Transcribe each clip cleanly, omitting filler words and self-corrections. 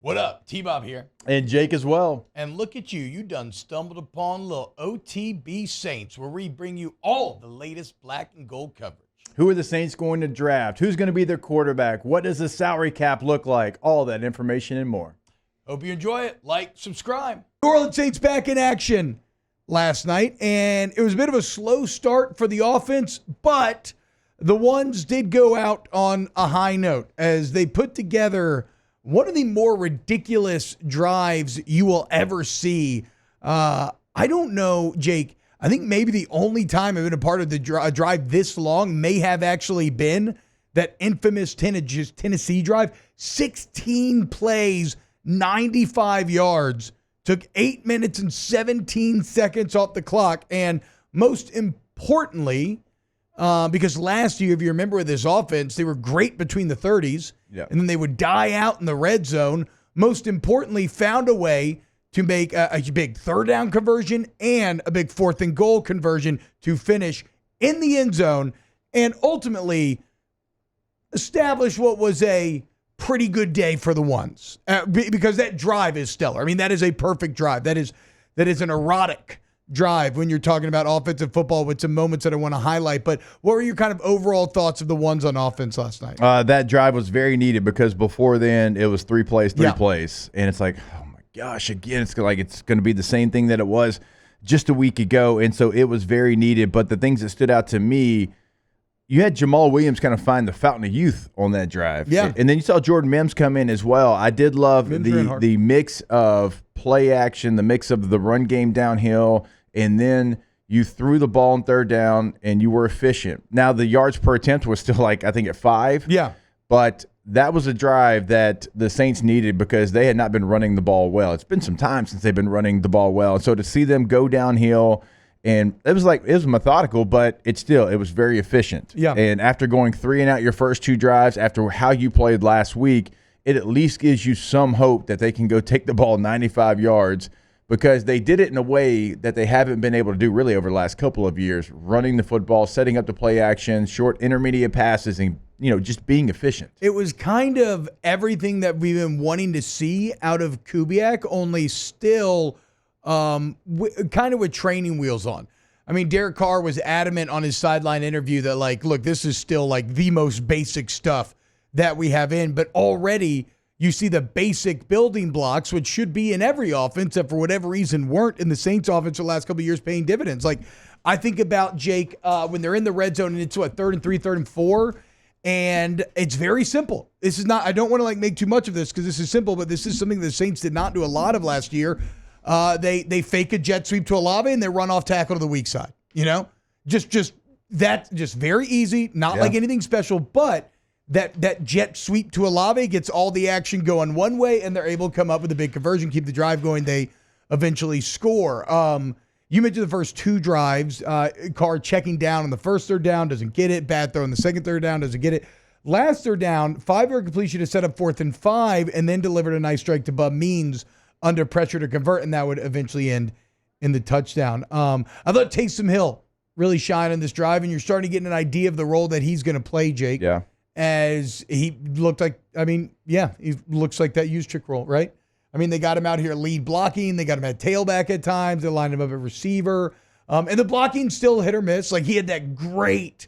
What up? T-Bob here. And Jake as well. And look at you. You done stumbled upon little OTB Saints, where we bring you all the latest black and gold coverage. Who are the Saints going to draft? Who's going to be their quarterback? What does the salary cap look like? All that information and more. Hope you enjoy it. Like, subscribe. New Orleans Saints back in action last night, and it was a bit of a slow start for the offense, but the ones did go out on a high note as they put together one of the more ridiculous drives you will ever see. I don't know, Jake. I think maybe the only time I've been a part of the drive this long may have actually been that infamous Tennessee drive. 16 plays, 95 yards. Took 8 minutes and 17 seconds off the clock. And most importantly, because last year, if you remember with this offense, they were great between the 30s. Yeah. And then they would die out in the red zone. Most importantly, found a way to make a big third down conversion and a big fourth and goal conversion to finish in the end zone and ultimately establish what was a pretty good day for the ones because that drive is stellar. I mean, that is a perfect drive. That is an erotic drive when you're talking about offensive football with some moments that I want to highlight. But what were your kind of overall thoughts of the ones on offense last night? That drive was very needed because before then it was three plays. And it's like, oh my gosh, again, it's going to be the same thing that it was just a week ago. And so it was very needed. But the things that stood out to me, you had Jamal Williams kind of find the fountain of youth on that drive. Yeah. And then you saw Jordan Mims come in as well. I did love the mix of play action, the mix of the run game downhill, and then you threw the ball on third down and you were efficient. Now, the yards per attempt was still I think at 5. Yeah. But that was a drive that the Saints needed because they had not been running the ball well. It's been some time since they've been running the ball well. And so to see them go downhill, and it was methodical, but it was very efficient. Yeah. And after going 3 and out your first 2 drives, after how you played last week, it at least gives you some hope that they can go take the ball 95 yards because they did it in a way that they haven't been able to do really over the last couple of years, running the football, setting up the play action, short intermediate passes, and just being efficient. It was kind of everything that we've been wanting to see out of Kubiak, only still kind of with training wheels on. I mean, Derek Carr was adamant on his sideline interview that, look, this is still the most basic stuff that we have in, but already you see the basic building blocks, which should be in every offense, that for whatever reason weren't in the Saints offense for the last couple of years paying dividends. I think about, Jake, when they're in the red zone and it's 3rd and 3, 3rd and 4, and it's very simple. This is not, I don't want to make too much of this because this is simple, but this is something the Saints did not do a lot of last year. They fake a jet sweep to Olave and they run off tackle to the weak side. Just very easy, not like anything special, but that jet sweep to Olave gets all the action going one way, and they're able to come up with a big conversion, keep the drive going. They eventually score. You mentioned the first 2 drives. Carr checking down on the first third down, doesn't get it. Bad throw on the second third down, doesn't get it. Last third down, 5-yard completion to set up 4th and 5, and then delivered a nice strike to Bub Means under pressure to convert, and that would eventually end in the touchdown. I thought Taysom Hill really shined on this drive, and you're starting to get an idea of the role that he's going to play, Jake. Yeah. As he looked he looks like that used trick role, right? I mean, they got him out here lead blocking. They got him at tailback at times. They lined him up at receiver. And the blocking still hit or miss. He had that great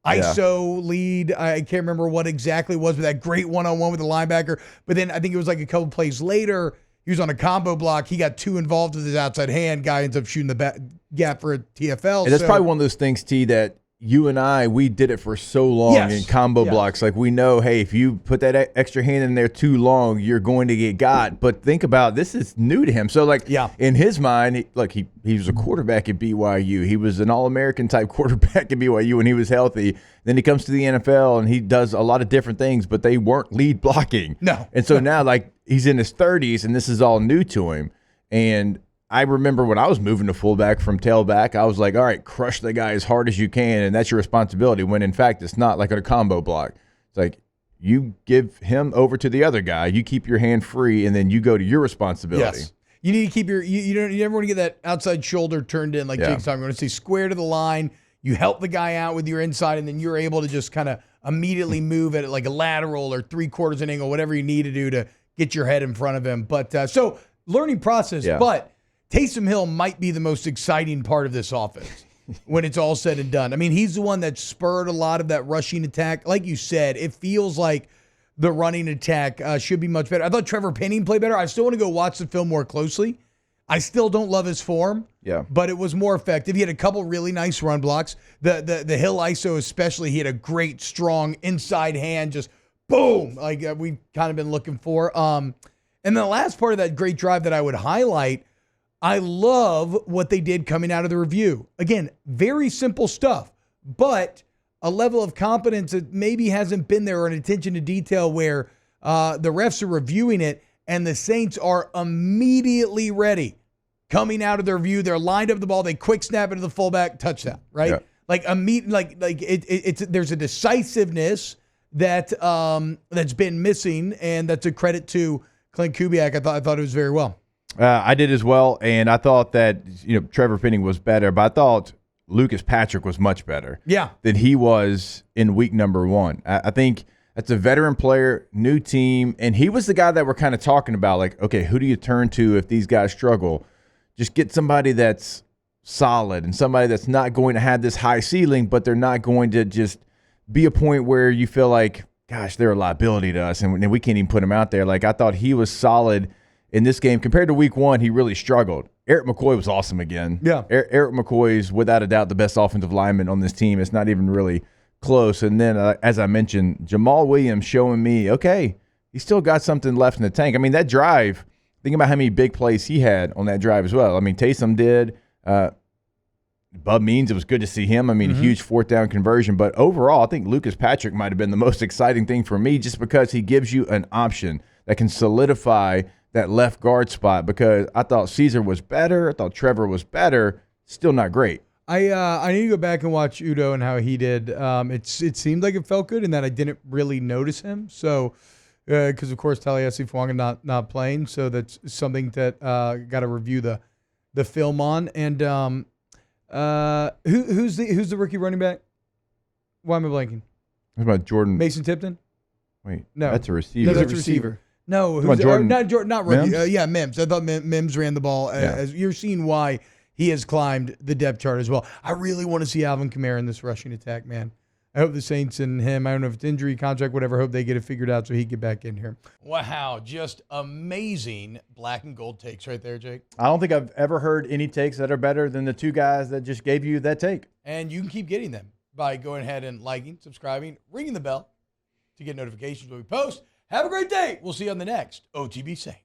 ISO lead. I can't remember what exactly it was, but that great one-on-one with the linebacker. But then I think it was a couple plays later, he was on a combo block. He got too involved with his outside hand. Guy ends up shooting the gap for a TFL. And that's probably one of those things, T, that you and I, we did it for so long in combo blocks. We know, hey, if you put that extra hand in there too long, you're going to get got. But think about, this is new to him. So, in his mind, he was a quarterback at BYU. He was an All-American type quarterback at BYU when he was healthy. Then he comes to the NFL, and he does a lot of different things, but they weren't lead blocking. No. And so now, he's in his 30s, and this is all new to him. And I remember when I was moving to fullback from tailback, I was like, all right, crush the guy as hard as you can, and that's your responsibility, when in fact it's not like a combo block. It's you give him over to the other guy, you keep your hand free, and then you go to your responsibility. Yes. You need to keep you never want to get that outside shoulder turned in Jake's talking. You want to stay square to the line. You help the guy out with your inside, and then you're able to just kind of immediately move at it like a lateral or 3/4 an angle, whatever you need to do to get your head in front of him. But so learning process, but Taysom Hill might be the most exciting part of this offense when it's all said and done. I mean, he's the one that spurred a lot of that rushing attack. Like you said, it feels like the running attack should be much better. I thought Trevor Penning played better. I still want to go watch the film more closely. I still don't love his form, but it was more effective. He had a couple really nice run blocks. The Hill ISO especially, he had a great, strong inside hand, just boom, like we've kind of been looking for. And the last part of that great drive that I would highlight, I love what they did coming out of the review. Again, very simple stuff, but a level of competence that maybe hasn't been there, or an attention to detail where the refs are reviewing it and the Saints are immediately ready. Coming out of their review, they're lined up the ball, they quick snap it to the fullback, touchdown, right? Yeah. There's a decisiveness that that's been missing, and that's a credit to Klint Kubiak. I thought it was very well. I did as well, and I thought that Trevor Penning was better, but I thought Lucas Patrick was much better than he was in week number 1. I think that's a veteran player, new team, and he was the guy that we're kind of talking about, like, okay, who do you turn to if these guys struggle? Just get somebody that's solid and somebody that's not going to have this high ceiling, but they're not going to just be a point where you feel like, gosh, they're a liability to us, and we can't even put them out there. Like, I thought he was solid in this game. Compared to week 1, he really struggled. Eric McCoy was awesome again. Yeah. Eric McCoy is without a doubt the best offensive lineman on this team. It's not even really close. And then, as I mentioned, Jamal Williams showing me, okay, he still got something left in the tank. I mean, that drive, think about how many big plays he had on that drive as well. I mean, Taysom did. Bub Means, it was good to see him. I mean, a huge 4th down conversion. But overall, I think Lucas Patrick might have been the most exciting thing for me, just because he gives you an option that can solidify that left guard spot, because I thought Caesar was better. I thought Trevor was better. Still not great. I need to go back and watch Udo and how he did. It seemed like it felt good in that I didn't really notice him. So, because of course Taliesin Fuanga not playing, so that's something that got to review the film on. And who's the rookie running back? Why am I blanking? What about Jordan Mason Tipton? Wait, no, that's a receiver. No, that's a receiver. No, who's Jordan? Not rookie. Mims? Mims. I thought Mims ran the ball. As you're seeing why he has climbed the depth chart as well. I really want to see Alvin Kamara in this rushing attack, man. I hope the Saints and him, I don't know if it's injury, contract, whatever, hope they get it figured out so he can get back in here. Wow, just amazing black and gold takes right there, Jake. I don't think I've ever heard any takes that are better than the two guys that just gave you that take. And you can keep getting them by going ahead and liking, subscribing, ringing the bell to get notifications when we post. Have a great day. We'll see you on the next OTB Saints.